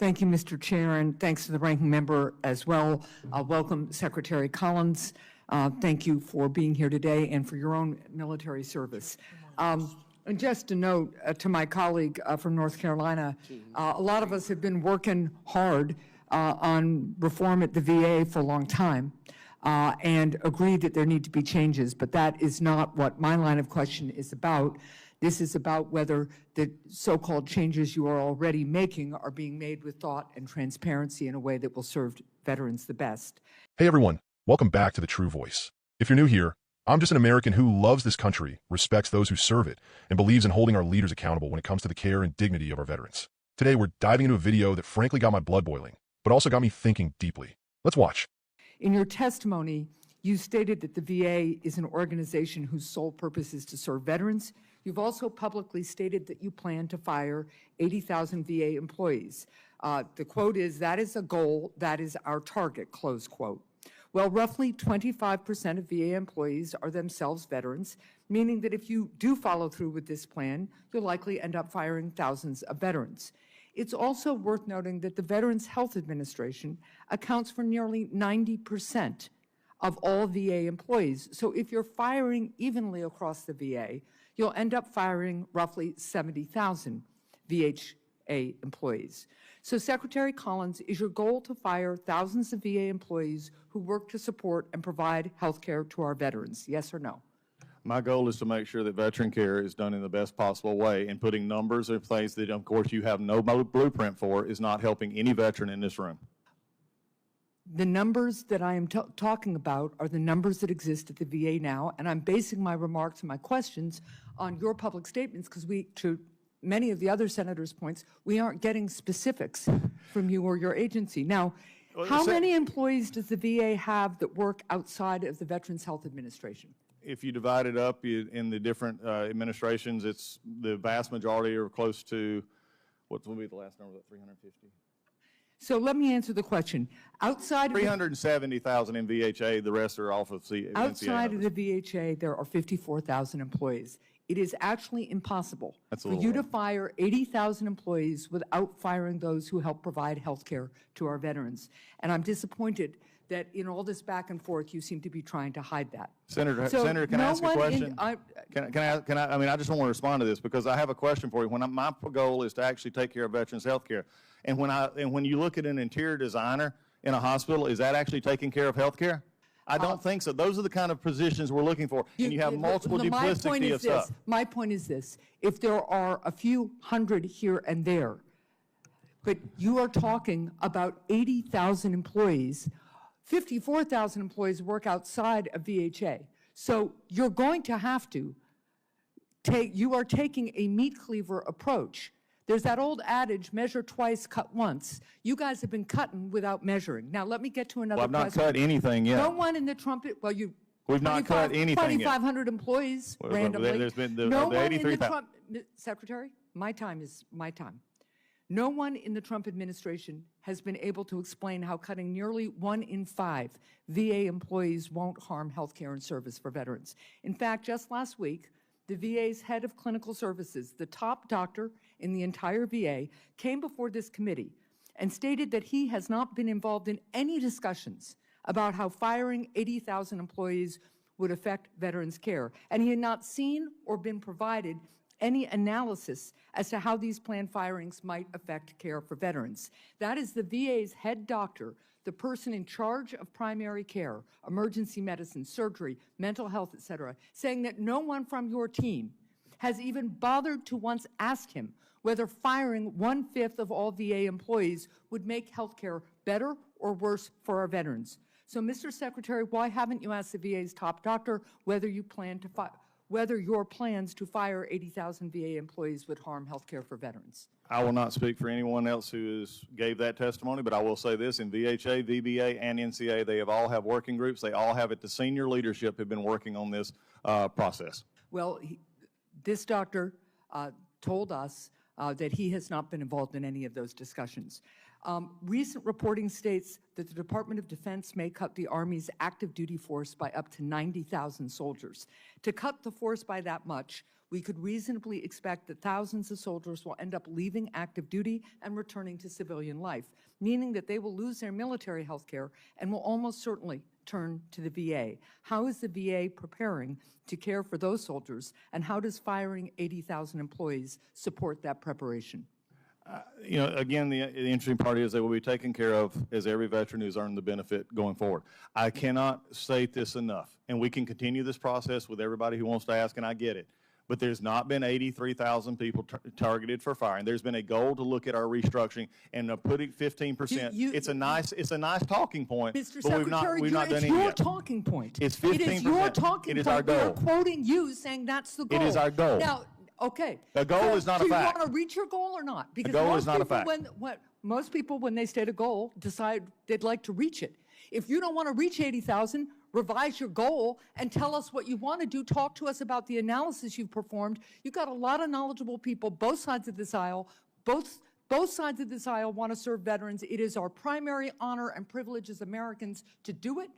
Thank you, Mr. Chair, and thanks to the ranking member as well. Welcome, Secretary Collins. Thank you for being here today and for your own military service. And just a note to my colleague from North Carolina, a lot of us have been working hard on reform at the VA for a long time and agree that there need to be changes, but that is not what my line of question is about. This is about whether the so-called changes you are already making are being made with thought and transparency in a way that will serve veterans the best. Hey everyone, welcome back to The True Voice. If you're new here, I'm just an American who loves this country, respects those who serve it, and believes in holding our leaders accountable when it comes to the care and dignity of our veterans. Today we're diving into a video that frankly got my blood boiling, but also got me thinking deeply. Let's watch. In your testimony, you stated that the VA is an organization whose sole purpose is to serve veterans. You've also publicly stated that you plan to fire 80,000 VA employees. The quote is, "That is a goal, that is our target," close quote. Well, roughly 25% of VA employees are themselves veterans, meaning that if you do follow through with this plan, you'll likely end up firing thousands of veterans. It's also worth noting that the Veterans Health Administration accounts for nearly 90% of all VA employees. So if you're firing evenly across the VA, you'll end up firing roughly 70,000 VHA employees. So Secretary Collins, is your goal to fire thousands of VA employees who work to support and provide health care to our veterans? Yes or no? My goal is to make sure that veteran care is done in the best possible way, and putting numbers in place that, of course, you have no blueprint for is not helping any veteran in this room. The numbers that I am talking about are the numbers that exist at the VA now, and I'm basing my remarks and my questions on your public statements because to many of the other senators' points, we aren't getting specifics from you or your agency. Now, how many employees does the VA have that work outside of the Veterans Health Administration? If you divide it up in the different administrations, it's the vast majority are close to, what will be the last number, 350? So let me answer the question. Outside 370,000 in VHA, the rest are off of outside of the VHA, there are 54,000 employees. It is actually impossible for you to fire 80,000 employees without firing those who help provide health care to our veterans. And I'm disappointed that in all this back and forth, you seem to be trying to hide that. Senator, can I ask a question? I mean, I just want to respond to this because I have a question for you. My goal is to actually take care of veterans' health care. And when you look at an interior designer in a hospital, is that actually taking care of health care? I don't think so. Those are the kind of positions we're looking for. And you have multiple duplicity of stuff. My point is this. If there are a few hundred here and there, but you are talking about 80,000 employees, 54,000 employees work outside of VHA. So you're going to have to you are taking a meat cleaver approach. There's that old adage, measure twice, cut once. You guys have been cutting without measuring. Now let me get to another question. Well, I've not cut anything yet. No one in the we've not cut anything 2,500 employees randomly. There's been no one in the Trump, Secretary, my time is my time. No one in the Trump administration has been able to explain how cutting nearly 1 in 5 VA employees won't harm health care and service for veterans. In fact, just last week, the VA's head of clinical services, the top doctor in the entire VA, came before this committee and stated that he has not been involved in any discussions about how firing 80,000 employees would affect veterans' care. And he had not seen or been provided any analysis as to how these planned firings might affect care for veterans. That is the VA's head doctor, the person in charge of primary care, emergency medicine, surgery, mental health, et cetera, saying that no one from your team has even bothered to once ask him whether firing 1/5 of all VA employees would make health care better or worse for our veterans. So, Mr. Secretary, why haven't you asked the VA's top doctor whether your plans to fire 80,000 VA employees would harm health care for veterans? I will not speak for anyone else who gave that testimony, but I will say this, in VHA, VBA, and NCA, they all have working groups. They all have it. The senior leadership have been working on this process. Well, this doctor told us that he has not been involved in any of those discussions. Recent reporting states that the Department of Defense may cut the Army's active duty force by up to 90,000 soldiers. To cut the force by that much we could reasonably expect that thousands of soldiers will end up leaving active duty and returning to civilian life, meaning that they will lose their military health care and will almost certainly turn to the VA. How is the VA preparing to care for those soldiers, and how does firing 80,000 employees support that preparation? You know, again, the interesting part is they will be taken care of as every veteran who's earned the benefit going forward. I cannot state this enough, and we can continue this process with everybody who wants to ask, and I get it. But there's not been 83,000 people targeted for firing. There's been a goal to look at our restructuring and putting 15%. It's a nice talking point, Mr. but Secretary, we've not done it yet. It's your talking point. It's 15%. It is your talking point. It is point. our goal. We are quoting you saying that's the goal. It is our goal. Now, okay. The goal is not a fact. Do you want to reach your goal or not? Because the goal is not a fact. Most people, when they state a goal, decide they'd like to reach it. If you don't want to reach 80,000, revise your goal and tell us what you want to do. Talk to us about the analysis you've performed. You've got a lot of knowledgeable people, both sides of this aisle. Both sides of this aisle want to serve veterans. It is our primary honor and privilege as Americans to do it.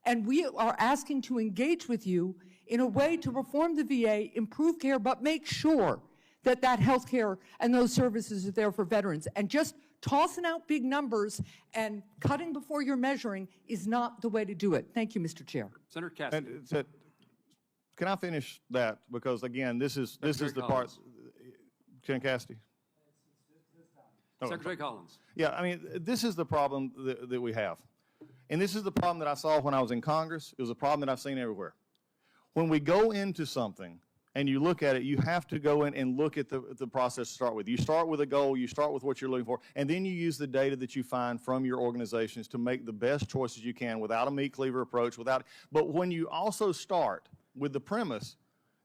And we are asking to engage with you in a way to reform the VA, improve care, but make sure that that health care and those services are there for veterans. And just tossing out big numbers and cutting before you're measuring is not the way to do it. Thank you, Mr. Chair. Senator Cassidy. Can I finish that? Because again, this is the part. Senator Cassidy. Secretary Collins. Yeah, I mean, this is the problem that we have. And this is the problem that I saw when I was in Congress. It was a problem that I've seen everywhere. When we go into something and you look at it, you have to go in and look at the process to start with. You start with a goal, you start with what you're looking for, and then you use the data that you find from your organizations to make the best choices you can without a meat cleaver approach. But when you also start with the premise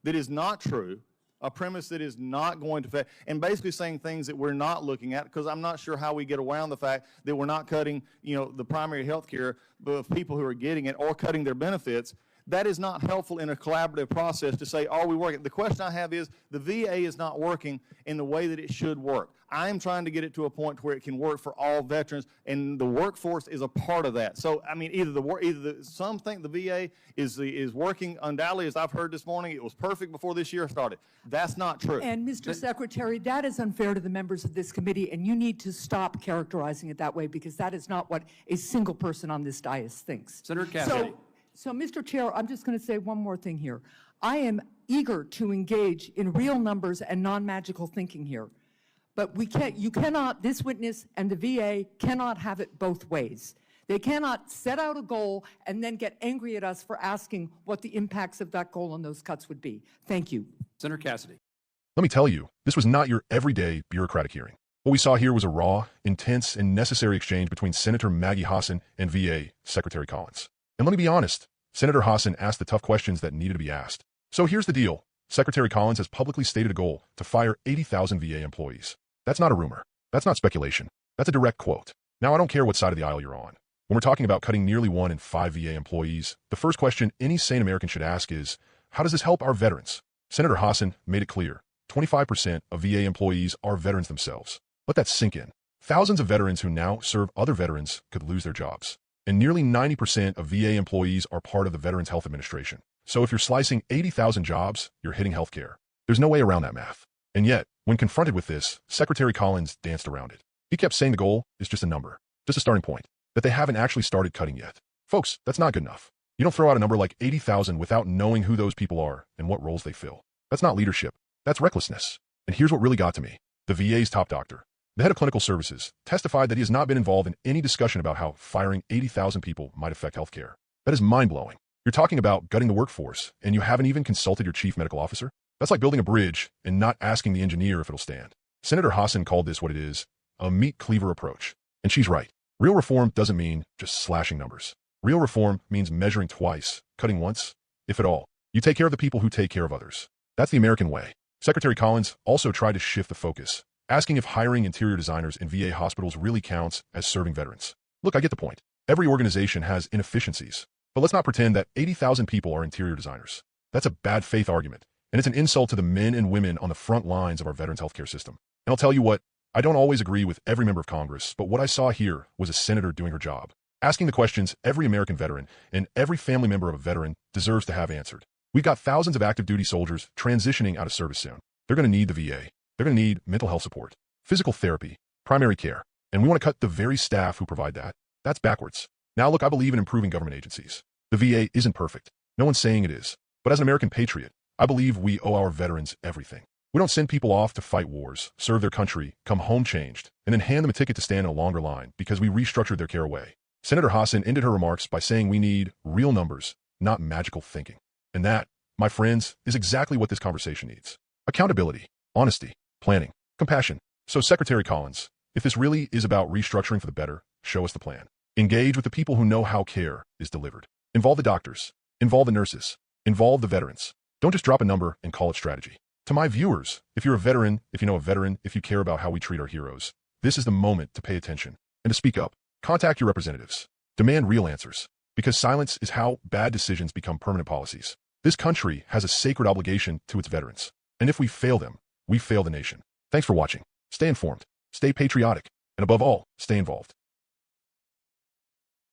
that is not true, a premise that is not going to affect, and basically saying things that we're not looking at, because I'm not sure how we get around the fact that we're not cutting, the primary health care of people who are getting it or cutting their benefits. That is not helpful in a collaborative process to say, are we working? The question I have is, the VA is not working in the way that it should work. I am trying to get it to a point where it can work for all veterans, and the workforce is a part of that. So, I mean, some think the VA is working undoubtedly, as I've heard this morning. It was perfect before this year started. That's not true. And Mr. Secretary, that is unfair to the members of this committee, and you need to stop characterizing it that way, because that is not what a single person on this dais thinks. Senator Cassidy. So, Mr. Chair, I'm just going to say one more thing here. I am eager to engage in real numbers and non-magical thinking here. But this witness and the VA cannot have it both ways. They cannot set out a goal and then get angry at us for asking what the impacts of that goal and those cuts would be. Thank you. Senator Cassidy. Let me tell you, this was not your everyday bureaucratic hearing. What we saw here was a raw, intense, and necessary exchange between Senator Maggie Hassan and VA Secretary Collins. And let me be honest, Senator Hassan asked the tough questions that needed to be asked. So here's the deal. Secretary Collins has publicly stated a goal to fire 80,000 VA employees. That's not a rumor. That's not speculation. That's a direct quote. Now, I don't care what side of the aisle you're on. When we're talking about cutting nearly 1 in 5 VA employees, the first question any sane American should ask is, how does this help our veterans? Senator Hassan made it clear. 25% of VA employees are veterans themselves. Let that sink in. Thousands of veterans who now serve other veterans could lose their jobs. And nearly 90% of VA employees are part of the Veterans Health Administration. So if you're slicing 80,000 jobs, you're hitting healthcare. There's no way around that math. And yet, when confronted with this, Secretary Collins danced around it. He kept saying the goal is just a number, just a starting point, that they haven't actually started cutting yet. Folks, that's not good enough. You don't throw out a number like 80,000 without knowing who those people are and what roles they fill. That's not leadership. That's recklessness. And here's what really got to me. The VA's top doctor, the head of clinical services, testified that he has not been involved in any discussion about how firing 80,000 people might affect healthcare. That is mind-blowing. You're talking about gutting the workforce, and you haven't even consulted your chief medical officer? That's like building a bridge and not asking the engineer if it'll stand. Senator Hassan called this what it is, a meat cleaver approach. And she's right. Real reform doesn't mean just slashing numbers. Real reform means measuring twice, cutting once, if at all. You take care of the people who take care of others. That's the American way. Secretary Collins also tried to shift the focus, asking if hiring interior designers in VA hospitals really counts as serving veterans. Look, I get the point. Every organization has inefficiencies. But let's not pretend that 80,000 people are interior designers. That's a bad faith argument, and it's an insult to the men and women on the front lines of our veterans healthcare system. And I'll tell you what, I don't always agree with every member of Congress, but what I saw here was a senator doing her job, asking the questions every American veteran and every family member of a veteran deserves to have answered. We've got thousands of active duty soldiers transitioning out of service soon. They're going to need the VA. They're going to need mental health support, physical therapy, primary care. And we want to cut the very staff who provide that. That's backwards. Now look, I believe in improving government agencies. The VA isn't perfect. No one's saying it is. But as an American patriot, I believe we owe our veterans everything. We don't send people off to fight wars, serve their country, come home changed, and then hand them a ticket to stand in a longer line because we restructured their care away. Senator Hassan ended her remarks by saying we need real numbers, not magical thinking. And that, my friends, is exactly what this conversation needs. Accountability, honesty, planning, compassion. So Secretary Collins, if this really is about restructuring for the better, show us the plan. Engage with the people who know how care is delivered. Involve the doctors. Involve the nurses. Involve the veterans. Don't just drop a number and call it strategy. To my viewers, if you're a veteran, if you know a veteran, if you care about how we treat our heroes, this is the moment to pay attention and to speak up. Contact your representatives. Demand real answers, because silence is how bad decisions become permanent policies. This country has a sacred obligation to its veterans, and if we fail them, we fail the nation. Thanks for watching. Stay informed, stay patriotic, and above all, stay involved.